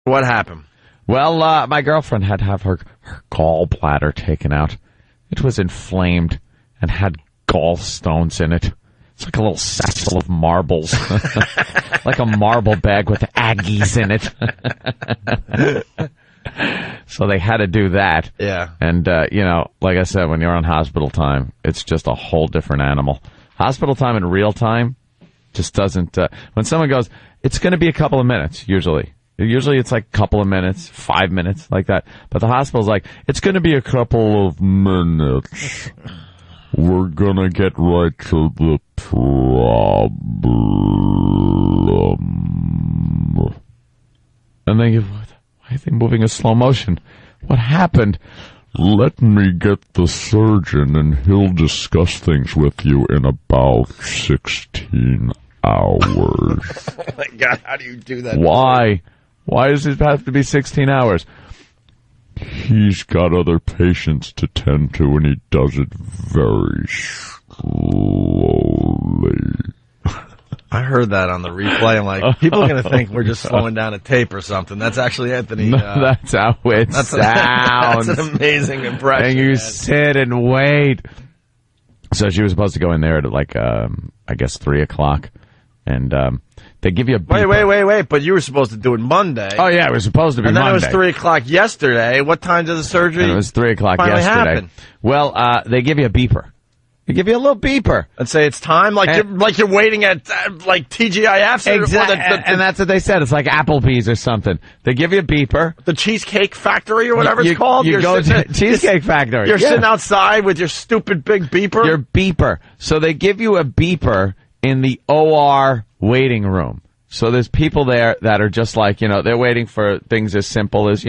What happened? Well, my girlfriend had to have her gallbladder taken out. It was inflamed and had gallstones in it. It's like a little satchel of marbles. Like a marble bag with Aggies in it. So they had to do that. Yeah. And, like I said, when you're on hospital time, it's just a whole different animal. Hospital time in real time just doesn't... when someone goes, it's going to be a couple of minutes, usually. Usually it's like a couple of minutes, 5 minutes, like that. But the hospital's like, it's going to be a couple of minutes. We're going to get right to the problem. And then why are they moving in slow motion? What happened? Let me get the surgeon and he'll discuss things with you in about 16 hours. Oh my God, how do you do that? Why? Why does it have to be 16 hours? He's got other patients to tend to, and he does it very slowly. I heard that on the replay. I'm like, people are going to think we're just slowing down a tape or something. That's actually Anthony. That's how it sounds. That's an amazing impression. And you sit and wait. So she was supposed to go in there at like, I guess 3 o'clock. And they give you a beeper. Wait. But you were supposed to do it Monday. Oh, yeah, it was supposed to be Monday. Monday. And then it was 3 o'clock yesterday. What time did the surgery And it was 3 o'clock finally yesterday. happen? Well, they give you a beeper. They give you a little beeper. And say it's time? Like you're waiting at like TGIFs? Exactly. And that's what they said. It's like Applebee's or something. They give you a beeper. The Cheesecake Factory or whatever it's called? You go to Cheesecake Factory. You're sitting outside with your stupid big beeper? Your beeper. So they give you a beeper in the OR waiting room. So there's people there that are just like, they're waiting for things as simple as,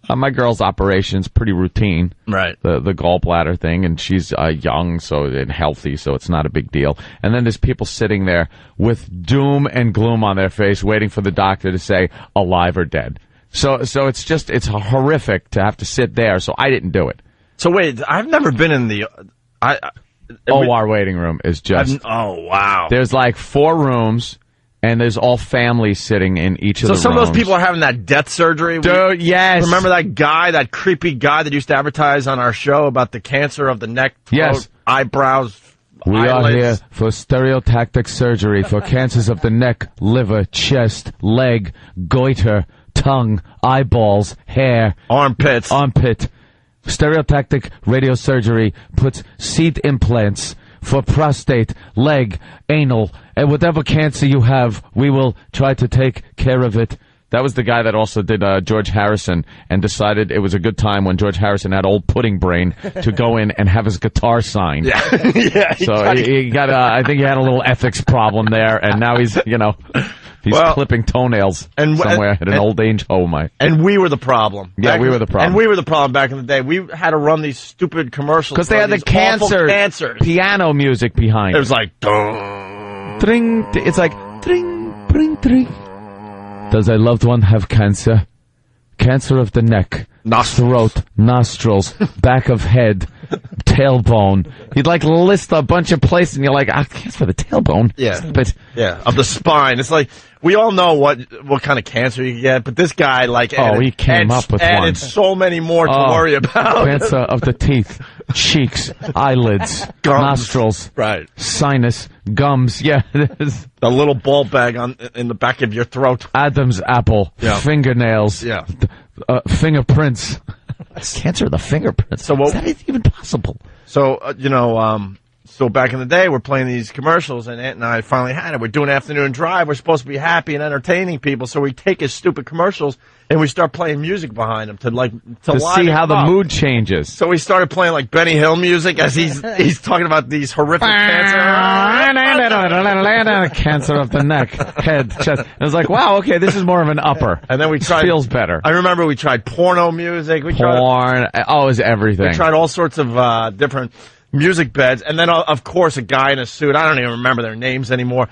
my girl's operation's pretty routine. Right. The gallbladder thing, and she's young and healthy, so it's not a big deal. And then there's people sitting there with doom and gloom on their face waiting for the doctor to say alive or dead. So it's horrific to have to sit there, so I didn't do it. So wait, I've never been in the... OR waiting room is just... Oh, wow. There's like 4 rooms, and there's all families sitting in each of the rooms. So some of those people are having that death surgery? Dude, yes. Remember that creepy guy that used to advertise on our show about the cancer of the neck, throat, eyebrows, We eyelids? are here for stereotactic surgery for cancers of the neck, liver, chest, leg, goiter, tongue, eyeballs, hair, armpit. Stereotactic radiosurgery puts seed implants for prostate, leg, anal, and whatever cancer you have, we will try to take care of it. That was the guy that also did George Harrison and decided it was a good time when George Harrison had old pudding brain to go in and have his guitar signed. Yeah. Yeah. So he got, I think he had a little ethics problem there, and now he's, he's clipping toenails somewhere at an old age home. And we were the problem. Yeah, we were the problem. And we were the problem back in the day. We had to run these stupid commercials. Because they had the cancers. Piano music behind it. It was like, ding. Dring. It's like, dring, dring, dring. Does a loved one have cancer? Cancer of the neck, throat, nostrils, back of head, tailbone. You'd list a bunch of places, and you're like, cancer of the tailbone. Yeah, but of the spine. It's like we all know what kind of cancer you get, but this guy he came up with one. And it's so many more to worry about. Cancer of the teeth, cheeks, eyelids, nostrils, right, sinus, gums. Yeah, it is. A little ball bag in the back of your throat. Adam's apple, fingernails, fingerprints. Cancer of the fingerprints. So is that even possible? So so back in the day, we're playing these commercials, and Aunt and I finally had it. We're doing afternoon drive. We're supposed to be happy and entertaining people, so we take his stupid commercials and we start playing music behind them to see how the mood changes. So we started playing like Benny Hill music as he's talking about these horrific cancer of the neck, head, chest. It was like, wow, okay, this is more of an upper. And then we tried. Feels better. I remember we tried porno music. It was everything. We tried all sorts of different music beds, and then of course a guy in a suit, I don't even remember their names anymore,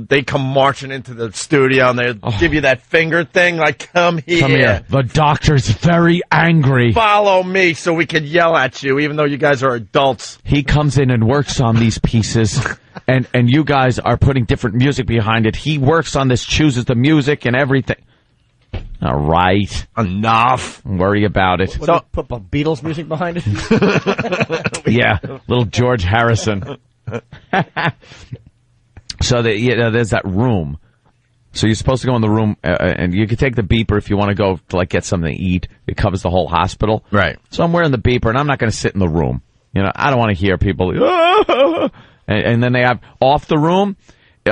they come marching into the studio and they give you that finger thing, like come here. The doctor's very angry. Follow me so we can yell at you even though you guys are adults. He comes in and works on these pieces and you guys are putting different music behind it. He works on this, chooses the music and everything. All right. Enough. Don't worry about it. So put Beatles music behind it. Yeah, little George Harrison. So there's that room. So you're supposed to go in the room, and you can take the beeper if you want to go to get something to eat. It covers the whole hospital. Right. So I'm wearing the beeper, and I'm not going to sit in the room. I don't want to hear people. And then they have off the room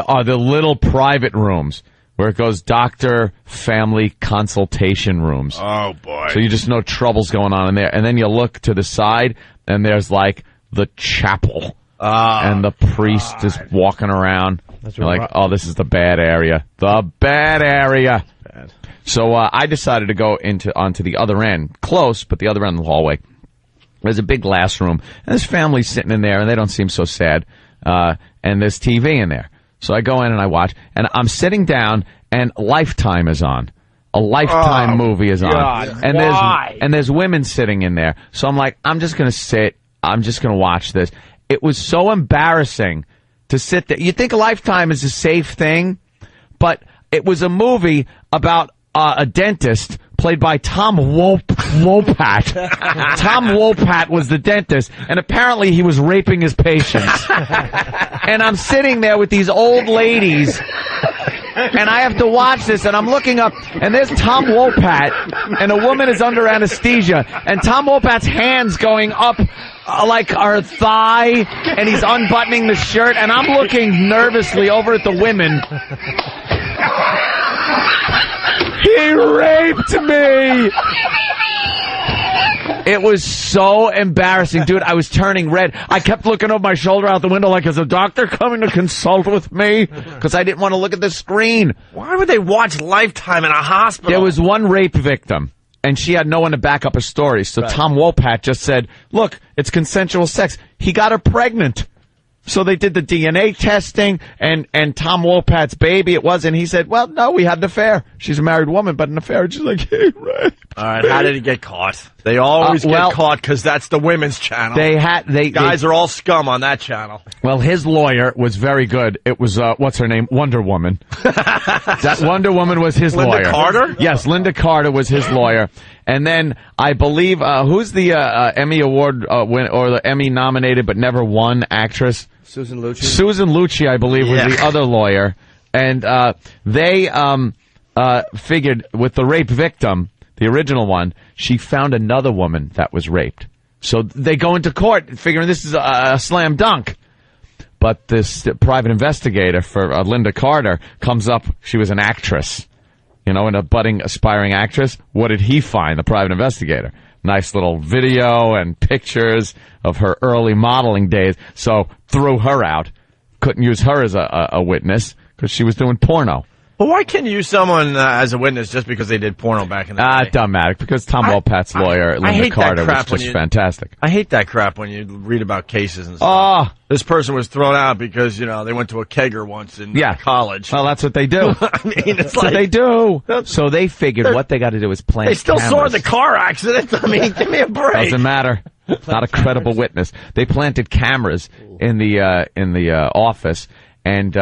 are the little private rooms where it goes doctor family consultation rooms. Oh boy. So you just know trouble's going on in there. And then you look to the side, and there's like the chapel. And the priest is walking around. You're like, oh, this is the bad area. The bad area. Bad. So I decided to go onto the other end, close, but the other end of the hallway. There's a big glass room, and this family's sitting in there, and they don't seem so sad. And there's TV in there. So I go in and I watch, and I'm sitting down, and Lifetime is on. A Lifetime movie is on. God, and there's women sitting in there. So I'm like, I'm just going to sit. I'm just going to watch this. It was so embarrassing to sit there. You think Lifetime is a safe thing, but it was a movie about a dentist played by Tom Wopat. Tom Wopat was the dentist, and apparently he was raping his patients. And I'm sitting there with these old ladies, and I have to watch this, and I'm looking up, and there's Tom Wopat, and a woman is under anesthesia, and Tom Wopat's hands going up like her thigh, and he's unbuttoning the shirt, and I'm looking nervously over at the women. He raped me! It was so embarrassing, dude. I was turning red. I kept looking over my shoulder out the window like, is a doctor coming to consult with me? Because I didn't want to look at the screen. Why would they watch Lifetime in a hospital? There was one rape victim, and she had no one to back up her story. So Tom Wopat just said, look, it's consensual sex. He got her pregnant. So they did the DNA testing, and Tom Wopat's baby it was, and he said, well, no, we had an affair. She's a married woman, but an affair. She's like, hey, right. All right, how did he get caught? They always get caught because that's the women's channel. Guys are all scum on that channel. Well, his lawyer was very good. It was, what's her name? Wonder Woman. That Wonder Woman was his lawyer. Linda Carter? Yes, Linda Carter was his lawyer. And then I believe, who's the Emmy Award or the Emmy nominated but never won actress? Susan Lucci. Susan Lucci, I believe, was the other lawyer. And they figured with the rape victim, the original one, she found another woman that was raped. So they go into court figuring this is a slam dunk. But this private investigator for Linda Carter comes up, she was an actress. And a budding, aspiring actress. What did he find, the private investigator? Nice little video and pictures of her early modeling days. So threw her out. Couldn't use her as a witness because she was doing porno. Well, why can't you use someone as a witness just because they did porno back in the day? It doesn't matter because Tom Wopat's lawyer, Linda Carter, was just fantastic. I hate that crap when you read about cases and stuff. This person was thrown out because, they went to a kegger once in college. Well, that's what they do. I mean, it's that's what they do. So they figured what they got to do is plant They still cameras. saw the car accident. I mean, give me a break. Doesn't matter. Not a credible witness. They planted cameras in the office and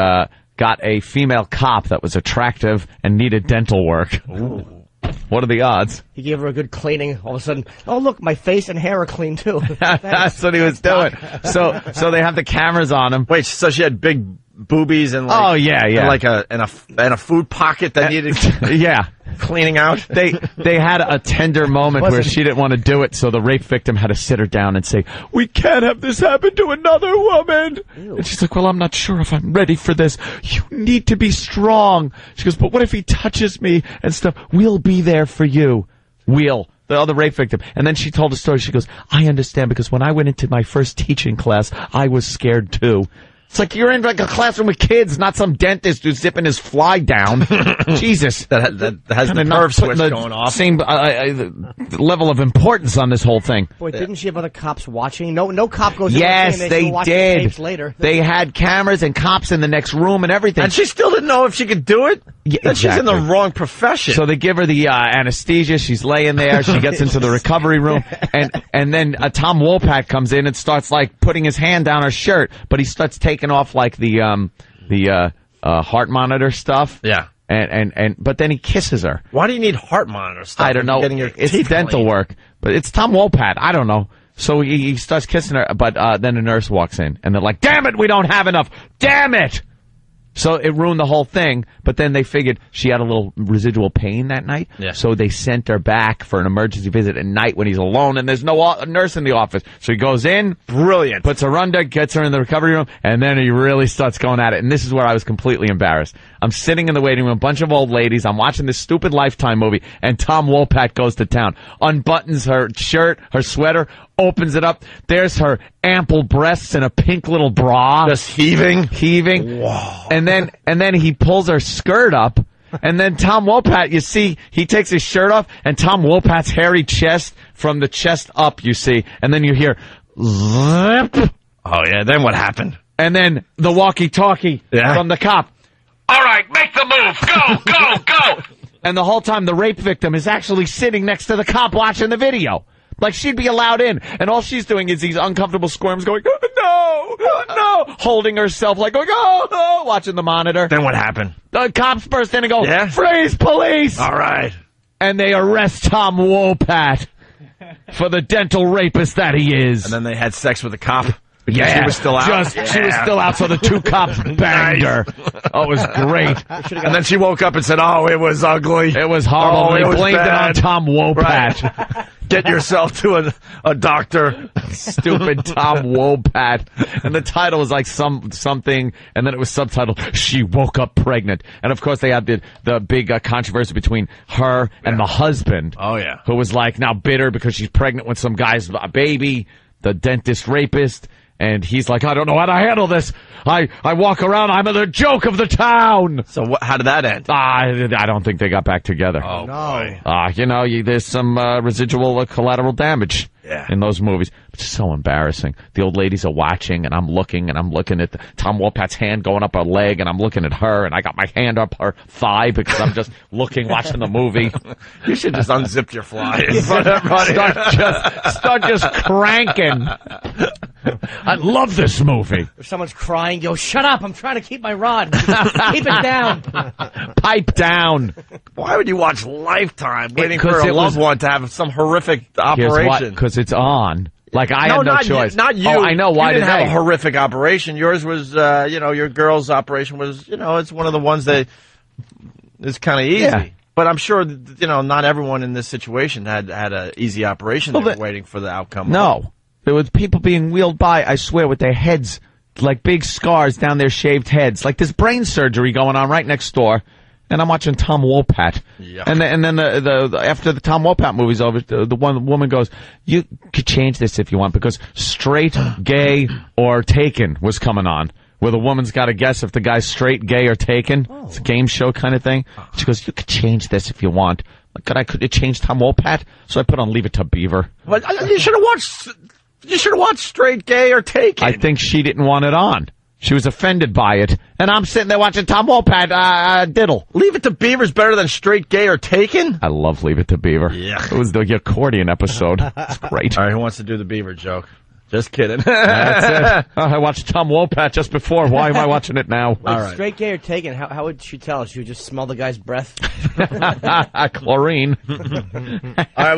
got a female cop that was attractive and needed dental work. Ooh. What are the odds? He gave her a good cleaning. All of a sudden, oh look, my face and hair are clean too. That's what he was doing. So they have the cameras on him. Wait, so she had big boobies and and like a food pocket that needed cleaning out. They had a tender moment where she didn't want to do it, so the rape victim had to sit her down and say, "We can't have this happen to another woman." Ew. And she's like, "Well, I'm not sure if I'm ready for this. You need to be strong." She goes, "But what if he touches me and stuff? We'll be there for you." The other rape victim. And then she told a story. She goes, "I understand because when I went into my first teaching class, I was scared too." It's like you're in like a classroom with kids, not some dentist who's zipping his fly down. Jesus. That has the nerve switch going off. Same level of importance on this whole thing. Boy, didn't she have other cops watching? No cop goes in yes, and they did. Tapes later. They had cameras and cops in the next room and everything. And she still didn't know if she could do it? Yeah, exactly. She's in the wrong profession. So they give her the anesthesia. She's laying there. She gets into the recovery room. And then Tom Wopat comes in and starts like putting his hand down her shirt. But he starts taking off like the heart monitor stuff. Yeah. But then he kisses her. Why do you need heart monitor stuff? I don't know. Getting your It's teeth dental cleaned? work, but it's Tom Wopat. I don't know. So he starts kissing her, but then a nurse walks in, and they're like, "Damn it, we don't have enough! Damn it!" So it ruined the whole thing, but then they figured she had a little residual pain that night, Yeah. so they sent her back for an emergency visit at night when he's alone, and there's no nurse in the office. So he goes in, Brilliant. puts her under, gets her in the recovery room, and then he really starts going at it. And this is where I was completely embarrassed. I'm sitting in the waiting room, a bunch of old ladies. I'm watching this stupid Lifetime movie, and Tom Wopat goes to town. Unbuttons her shirt, her sweater, opens it up. There's her ample breasts and a pink little bra. Just heaving. Whoa. And then he pulls her skirt up. And then Tom Wopat, you see, he takes his shirt off, and Tom Wopat's hairy chest from the chest up, you see. And then you hear, zip. Oh, yeah. Then what happened? And then the walkie-talkie from the cop. All right, make the move. Go, go, go. And the whole time the rape victim is actually sitting next to the cop watching the video. Like she'd be allowed in. And all she's doing is these uncomfortable squirms going, oh, no, no, holding herself like going, oh, watching the monitor. Then what happened? The cops burst in and go, freeze, police. All right. And they arrest Tom Wopat for the dental rapist that he is. And then they had sex with the cop. Yeah, she was still out. She was still out, so the two cops banged her. Oh, it was great. And then she woke up and said, "Oh, it was ugly. It was horrible." Oh, They it was blamed bad. it on Tom Wopat. Right. Get yourself to a doctor." Stupid Tom Wopat. And the title was like something, and then it was subtitled, "She Woke Up Pregnant." And of course they had the big controversy between her and the husband. Oh, yeah. Who was like now bitter because she's pregnant with some guy's baby, the dentist rapist. And he's like, I don't know how to handle this. I walk around, I'm the joke of the town. So how did that end? I don't think they got back together. Oh, boy. There's some residual collateral damage Yeah. in those movies. It's just so embarrassing. The old ladies are watching, and I'm looking at Tom Wopat's hand going up her leg, and I'm looking at her, and I got my hand up her thigh because I'm just looking, watching the movie. You should just unzip your fly in front of everybody. Start just cranking. I love this movie. If someone's crying, yo, shut up. I'm trying to keep my rod. Keep it down. Pipe down. Why would you watch Lifetime waiting 'cause for a it loved was- one to have some horrific Here's why, operation? because it's on. Like, I had no not choice. You, not you. Oh, I know. Why you didn't have they? a horrific operation. Yours was, your girl's operation was, it's one of the ones that is kind of easy. Yeah. But I'm sure, not everyone in this situation had an easy operation. They were waiting for the outcome. No. There was people being wheeled by, I swear, with their heads, like big scars down their shaved heads. Like there's brain surgery going on right next door. And I'm watching Tom Wopat. Yuck. And then the after the Tom Wopat movie's over, the one woman goes, you could change this if you want, because Straight, Gay, or Taken was coming on, where the woman's got to guess if the guy's straight, gay, or taken. Oh. It's a game show kind of thing. She goes, you could change this if you want. Like, could you change Tom Wopat? So I put on Leave It to Beaver. But you should have watched. You should have watched Straight, Gay, or Taken. I think she didn't want it on. She was offended by it. And I'm sitting there watching Tom Wopat diddle. Leave It to Beaver's better than Straight, Gay, or Taken? I love Leave It to Beaver. Yeah. It was the accordion episode. It's great. All right, who wants to do the Beaver joke? Just kidding. That's it. I watched Tom Wopat just before. Why am I watching it now? All right. Straight, gay, or taken, how would she tell us? She would just smell the guy's breath? Chlorine. All right,